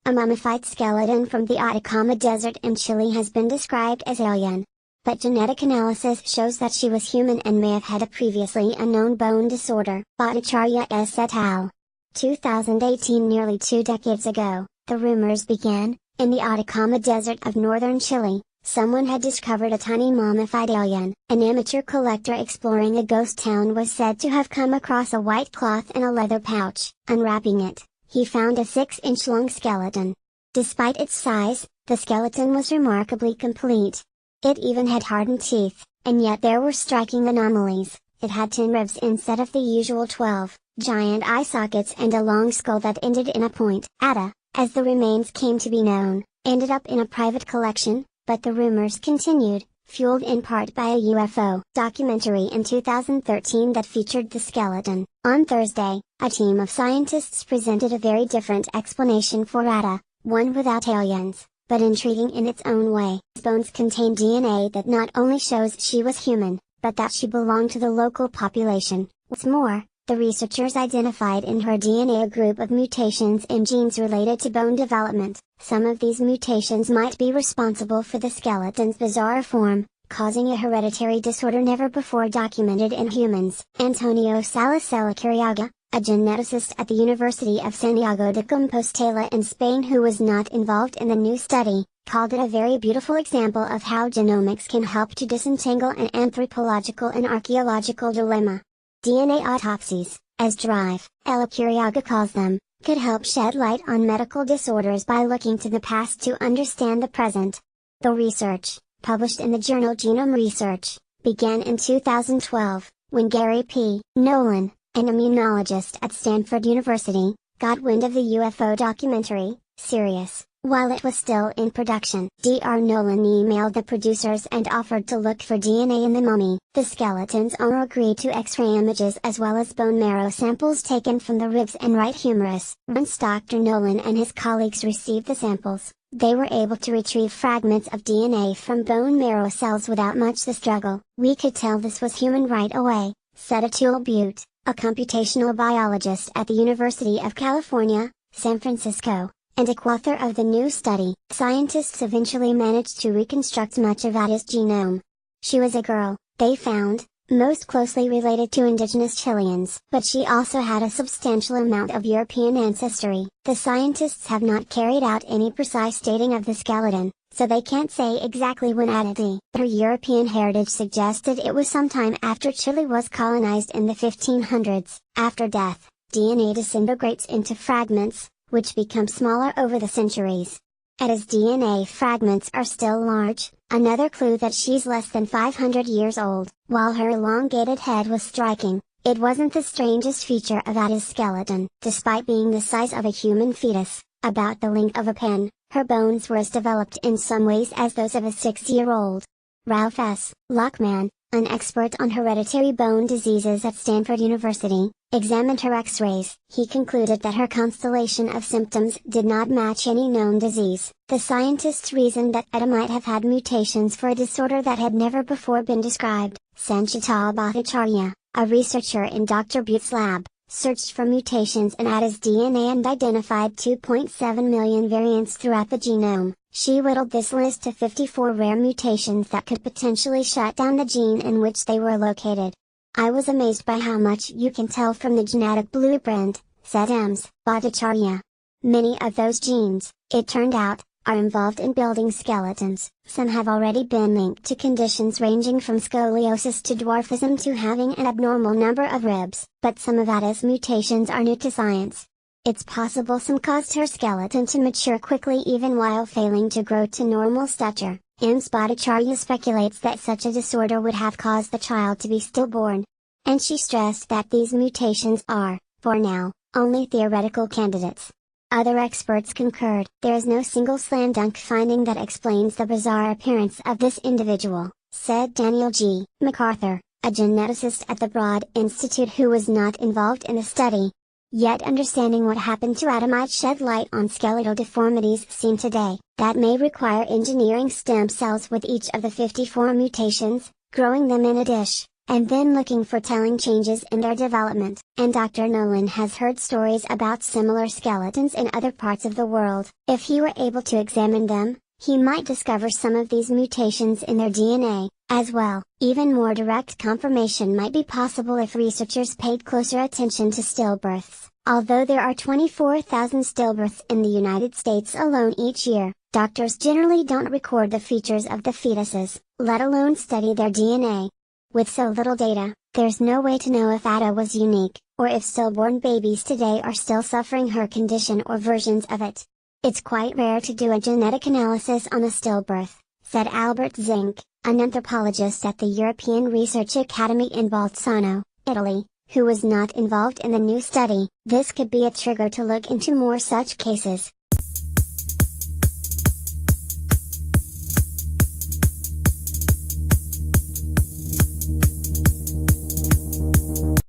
A mummified skeleton from the Atacama Desert in Chile has been described as alien. But genetic analysis shows that she was human and may have had a previously unknown bone disorder. Bhattacharya S. et al. 2018. Nearly 2 decades ago, the rumors began. In the Atacama Desert of northern Chile, someone had discovered a tiny mummified alien. An amateur collector exploring a ghost town was said to have come across a white cloth in a leather pouch. Unwrapping it, he found a 6-inch long skeleton. Despite its size, the skeleton was remarkably complete. It even had hardened teeth, and yet there were striking anomalies. It had 10 ribs instead of the usual 12, giant eye sockets and a long skull that ended in a point. Atta, as the remains came to be known, ended up in a private collection, but the rumors continued, fueled in part by a UFO documentary in 2013 that featured the skeleton. On Thursday, a team of scientists presented a very different explanation for Atta, one without aliens, but intriguing in its own way. His bones contain DNA that not only shows she was human, but that she belonged to the local population. What's more, the researchers identified in her DNA a group of mutations in genes related to bone development. Some of these mutations might be responsible for the skeleton's bizarre form, causing a hereditary disorder never before documented in humans. Antonio Salas-Elacariaga, a geneticist at the University of Santiago de Compostela in Spain who was not involved in the new study, called it a very beautiful example of how genomics can help to disentangle an anthropological and archaeological dilemma. DNA autopsies, as Drive, Elacariaga calls them, could help shed light on medical disorders by looking to the past to understand the present. The research, published in the journal Genome Research, began in 2012, when Gary P. Nolan, an immunologist at Stanford University, got wind of the UFO documentary, Sirius, while it was still in production. Dr. Nolan emailed the producers and offered to look for DNA in the mummy. The skeleton's owner agreed to X-ray images as well as bone marrow samples taken from the ribs and right humerus. Once Dr. Nolan and his colleagues received the samples, they were able to retrieve fragments of DNA from bone marrow cells without much struggle. "We could tell this was human right away," said Atul Butte, a computational biologist at the University of California, San Francisco, and a co-author of the new study. Scientists eventually managed to reconstruct much of Atta's genome. She was a girl, they found, most closely related to indigenous Chileans, but she also had a substantial amount of European ancestry. The scientists have not carried out any precise dating of the skeleton, so they can't say exactly when Atta died. Her European heritage suggested it was sometime after Chile was colonized in the 1500s. After death, DNA disintegrates into fragments, which become smaller over the centuries. Atta's DNA fragments are still large, another clue that she's less than 500 years old. While her elongated head was striking, it wasn't the strangest feature of Atta's skeleton. Despite being the size of a human fetus, about the length of a pen, her bones were as developed in some ways as those of a 6-year-old. Ralph S. Lockman, an expert on hereditary bone diseases at Stanford University, examined her X-rays. He concluded that her constellation of symptoms did not match any known disease. The scientists reasoned that Atta might have had mutations for a disorder that had never before been described. Sanchita Bhattacharya, a researcher in Dr. Butte's lab, searched for mutations in Atta's DNA and identified 2.7 million variants throughout the genome. She whittled this list to 54 rare mutations that could potentially shut down the gene in which they were located. "I was amazed by how much you can tell from the genetic blueprint," said Ms. Bhattacharya. "Many of those genes, it turned out, are involved in building skeletons. Some have already been linked to conditions ranging from scoliosis to dwarfism to having an abnormal number of ribs. But some of Atta's mutations are new to science. It's possible some caused her skeleton to mature quickly even while failing to grow to normal stature." Ms. Bhattacharya speculates that such a disorder would have caused the child to be stillborn. And she stressed that these mutations are, for now, only theoretical candidates. Other experts concurred. "There is no single slam dunk finding that explains the bizarre appearance of this individual," said Daniel G. MacArthur, a geneticist at the Broad Institute who was not involved in the study. Yet understanding what happened to Atta might shed light on skeletal deformities seen today, that may require engineering stem cells with each of the 54 mutations, growing them in a dish, and then looking for telling changes in their development. And Dr. Nolan has heard stories about similar skeletons in other parts of the world. If he were able to examine them, he might discover some of these mutations in their DNA, as well. Even more direct confirmation might be possible if researchers paid closer attention to stillbirths. Although there are 24,000 stillbirths in the United States alone each year, doctors generally don't record the features of the fetuses, let alone study their DNA. With so little data, there's no way to know if Ada was unique, or if stillborn babies today are still suffering her condition or versions of it. It's quite rare to do a genetic analysis on a stillbirth, said Albert Zink, an anthropologist at the European Research Academy in Bolzano, Italy, who was not involved in the new study. This could be a trigger to look into more such cases.